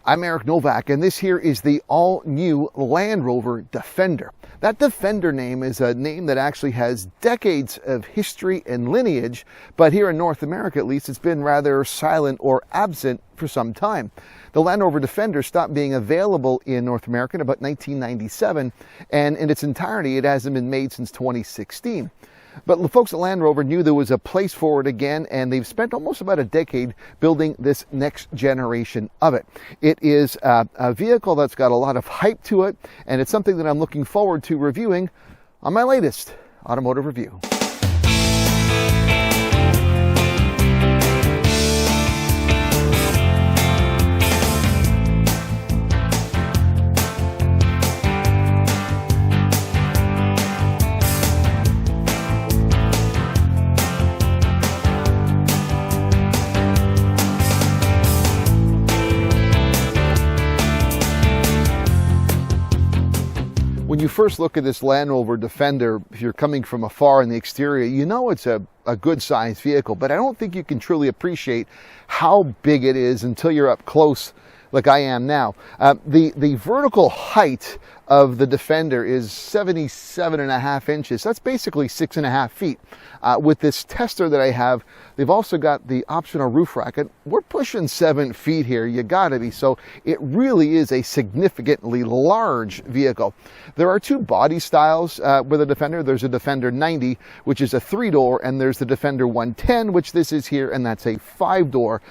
I'm Eric Novak, and this here is the all-new Land Rover Defender. That Defender name is a name that actually has decades of history and lineage, but here in North America at least, it's been rather silent or absent for some time. The Land Rover Defender stopped being available in North America in about 1997, and in its entirety, it hasn't been made since 2016. But the folks at Land Rover knew there was a place for it again, and they've spent almost about a decade building this next generation of it. It is a vehicle that's got a lot of hype to it, and it's something that I'm looking forward to reviewing on my latest automotive review. When you first look at this Land Rover Defender, if you're coming from afar in the exterior, you know it's a good sized vehicle, but I don't think you can truly appreciate how big it is until you're up close like I am now. The vertical height of the Defender is 77.5 inches. That's basically 6.5 feet. With this tester that I have, they've also got the optional roof rack, and we're pushing 7 feet here. You gotta be. So it really is a significantly large vehicle. There are two body styles with a Defender. There's a Defender 90, which is a 3-door, and there's the Defender 110, which this is here, and that's a 5-door.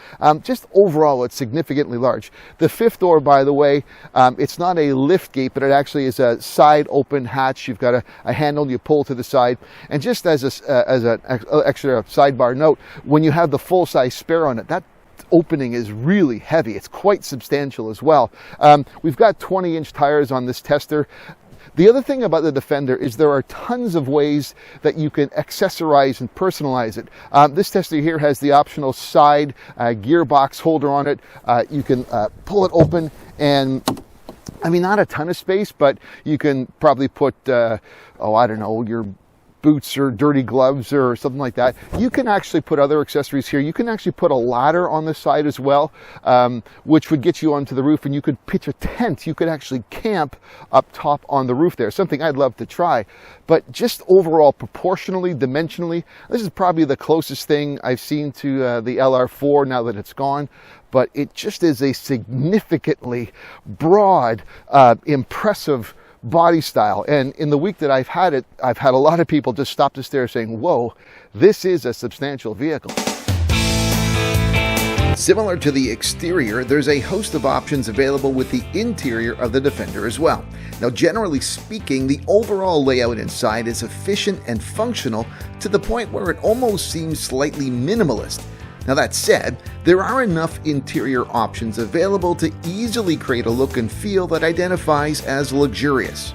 Just overall, it's significantly large. The 5th door, by the way, it's not a lift gate, but it actually is a side open hatch. You've got a handle you pull to the side. And just as an extra sidebar note, when you have the full-size spare on it, that opening is really heavy. It's quite substantial as well. We've got 20-inch tires on this tester. The other thing about the Defender is there are tons of ways that you can accessorize and personalize it. This tester here has the optional side gearbox holder on it. You can pull it open, and I mean, not a ton of space, but you can probably put, I don't know, your boots or dirty gloves or something like that. You can actually put other accessories here. You can actually put a ladder on the side as well, which would get you onto the roof, and you could pitch a tent. You could actually camp up top on the roof there, something I'd love to try. But just overall, proportionally, dimensionally, this is probably the closest thing I've seen to the LR4 now that it's gone. But it just is a significantly broad, impressive body style. And in the week that I've had it, I've had a lot of people just stop to stare saying, whoa, this is a substantial vehicle. Similar to the exterior, there's a host of options available with the interior of the Defender as well. Now, generally speaking, the overall layout inside is efficient and functional to the point where it almost seems slightly minimalist. Now, that said, there are enough interior options available to easily create a look and feel that identifies as luxurious.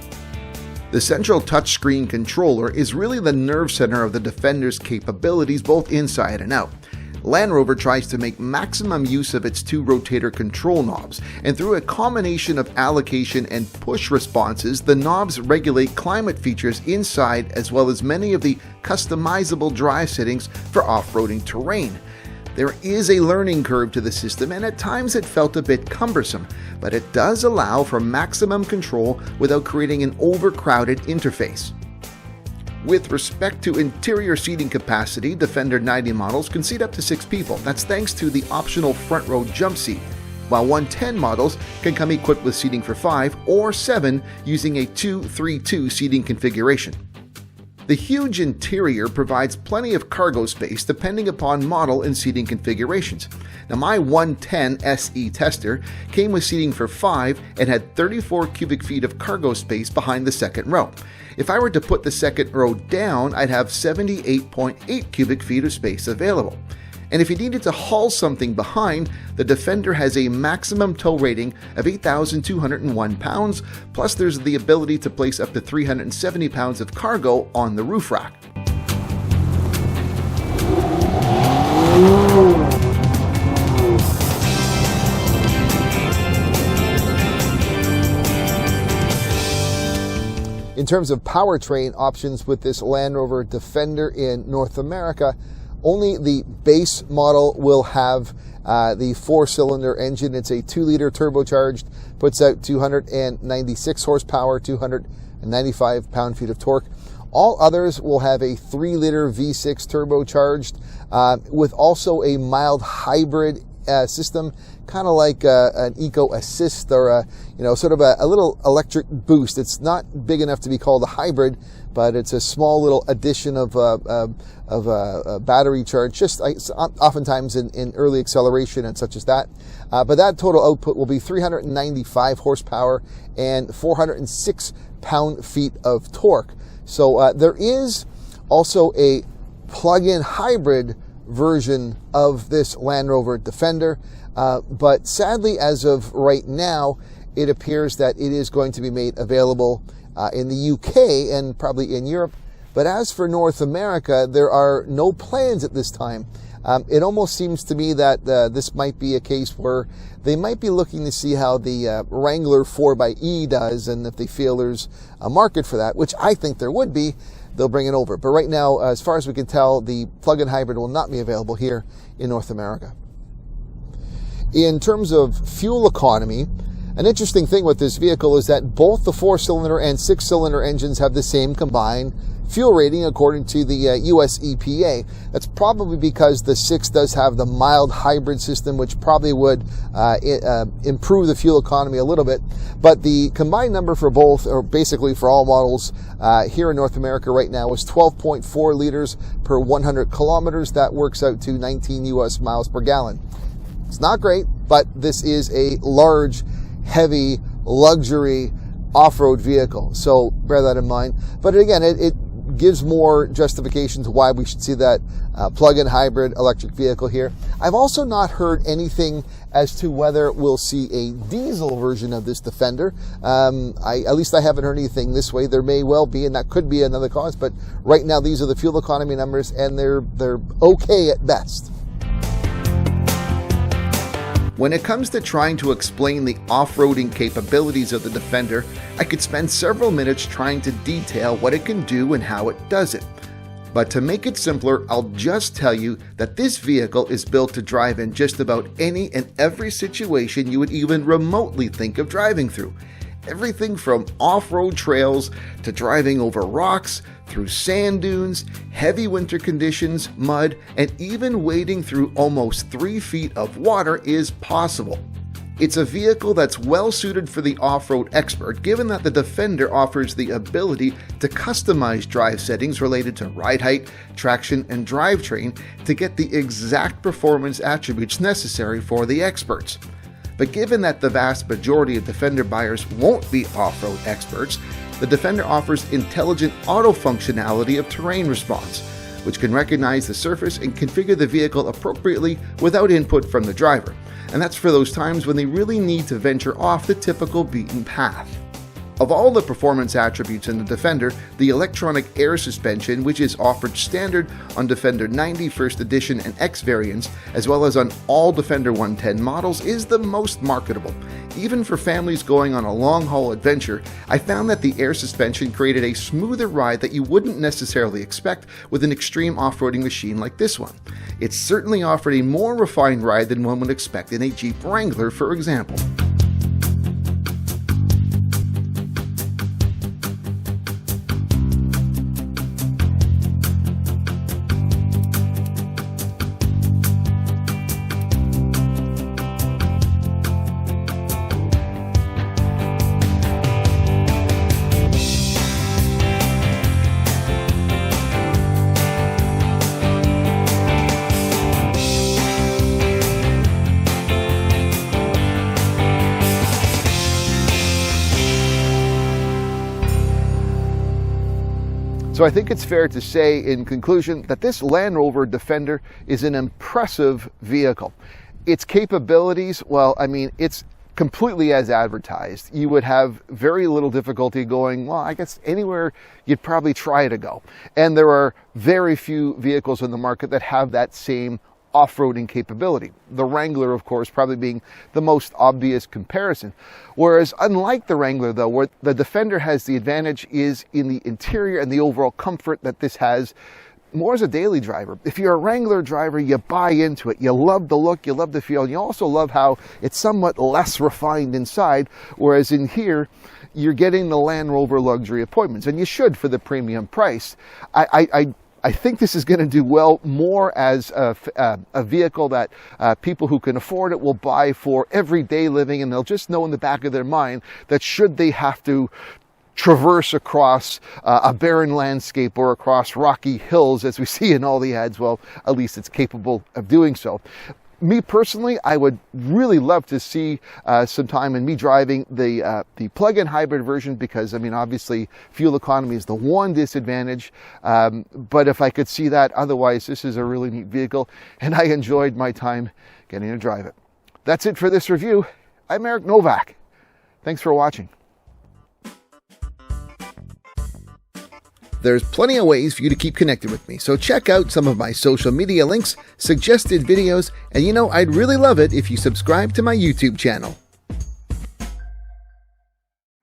The central touchscreen controller is really the nerve center of the Defender's capabilities both inside and out. Land Rover tries to make maximum use of its two rotator control knobs, and through a combination of allocation and push responses, the knobs regulate climate features inside as well as many of the customizable drive settings for off-roading terrain. There is a learning curve to the system, and at times it felt a bit cumbersome, but it does allow for maximum control without creating an overcrowded interface. With respect to interior seating capacity, Defender 90 models can seat up to 6 people. That's thanks to the optional front row jump seat, while 110 models can come equipped with seating for 5 or 7 using a 2-3-2 seating configuration. The huge interior provides plenty of cargo space depending upon model and seating configurations. Now, my 110 SE tester came with seating for 5 and had 34 cubic feet of cargo space behind the second row. If I were to put the second row down, I'd have 78.8 cubic feet of space available. And if you needed to haul something behind, the Defender has a maximum tow rating of 8,201 pounds, plus there's the ability to place up to 370 pounds of cargo on the roof rack. In terms of powertrain options with this Land Rover Defender in North America, only the base model will have the 4-cylinder engine. It's a 2-liter turbocharged, puts out 296 horsepower, 295 pound-feet of torque. All others will have a 3-liter V6 turbocharged with also a mild hybrid system, kind of like an Eco Assist or sort of a little electric boost. It's not big enough to be called a hybrid, but it's a small little addition of a battery charge, just oftentimes in early acceleration and such as that. But that total output will be 395 horsepower and 406 pound-feet of torque. So there is also a plug-in hybrid version of this Land Rover Defender, but sadly, as of right now, it appears that it is going to be made available in the UK and probably in Europe. But as for North America, there are no plans at this time. It almost seems to me that this might be a case where they might be looking to see how the Wrangler 4xe does, and if they feel there's a market for that, which I think there would be, they'll bring it over. But right now, as far as we can tell, the plug-in hybrid will not be available here in North America. In terms of fuel economy, an interesting thing with this vehicle is that both the 4-cylinder and 6-cylinder engines have the same combined fuel rating according to the US EPA. That's probably because the 6 does have the mild hybrid system, which probably would improve the fuel economy a little bit. But the combined number for both, or basically for all models here in North America right now, is 12.4 liters per 100 kilometers. That works out to 19 US miles per gallon. It's not great, but this is a large, heavy, luxury off-road vehicle. So bear that in mind. But again, it gives more justification to why we should see that plug-in hybrid electric vehicle here. I've also not heard anything as to whether we'll see a diesel version of this Defender. At least I haven't heard anything this way. There may well be, and that could be another cause, but right now these are the fuel economy numbers, and they're okay at best. When it comes to trying to explain the off-roading capabilities of the Defender, I could spend several minutes trying to detail what it can do and how it does it. But to make it simpler, I'll just tell you that this vehicle is built to drive in just about any and every situation you would even remotely think of driving through. Everything from off-road trails to driving over rocks, through sand dunes, heavy winter conditions, mud, and even wading through almost 3 feet of water is possible. It's a vehicle that's well suited for the off-road expert, given that the Defender offers the ability to customize drive settings related to ride height, traction, and drivetrain to get the exact performance attributes necessary for the experts. But given that the vast majority of Defender buyers won't be off-road experts, the Defender offers intelligent auto functionality of terrain response, which can recognize the surface and configure the vehicle appropriately without input from the driver. And that's for those times when they really need to venture off the typical beaten path. Of all the performance attributes in the Defender, the electronic air suspension, which is offered standard on Defender 90 First Edition and X variants, as well as on all Defender 110 models, is the most marketable. Even for families going on a long-haul adventure, I found that the air suspension created a smoother ride that you wouldn't necessarily expect with an extreme off-roading machine like this one. It certainly offered a more refined ride than one would expect in a Jeep Wrangler, for example. So I think it's fair to say in conclusion that this Land Rover Defender is an impressive vehicle. Its capabilities, well, I mean, it's completely as advertised. You would have very little difficulty going, well, I guess anywhere you'd probably try to go. And there are very few vehicles in the market that have that same off-roading capability. The Wrangler, of course, probably being the most obvious comparison. Whereas unlike the Wrangler, though, where the Defender has the advantage is in the interior and the overall comfort that this has more as a daily driver. If you're a Wrangler driver, you buy into it. You love the look, you love the feel, and you also love how it's somewhat less refined inside, whereas in here, you're getting the Land Rover luxury appointments, and you should for the premium price. I think this is going to do well more as a vehicle that people who can afford it will buy for everyday living, and they'll just know in the back of their mind that should they have to traverse across a barren landscape or across rocky hills, as we see in all the ads, well, at least it's capable of doing so. Me personally, I would really love to see some time in me driving the plug-in hybrid version, because, I mean, obviously fuel economy is the one disadvantage, but if I could see that, otherwise this is a really neat vehicle, and I enjoyed my time getting to drive it. That's it for this review. I'm Eric Novak. Thanks for watching. There's plenty of ways for you to keep connected with me, so check out some of my social media links, suggested videos, and I'd really love it if you subscribe to my YouTube channel.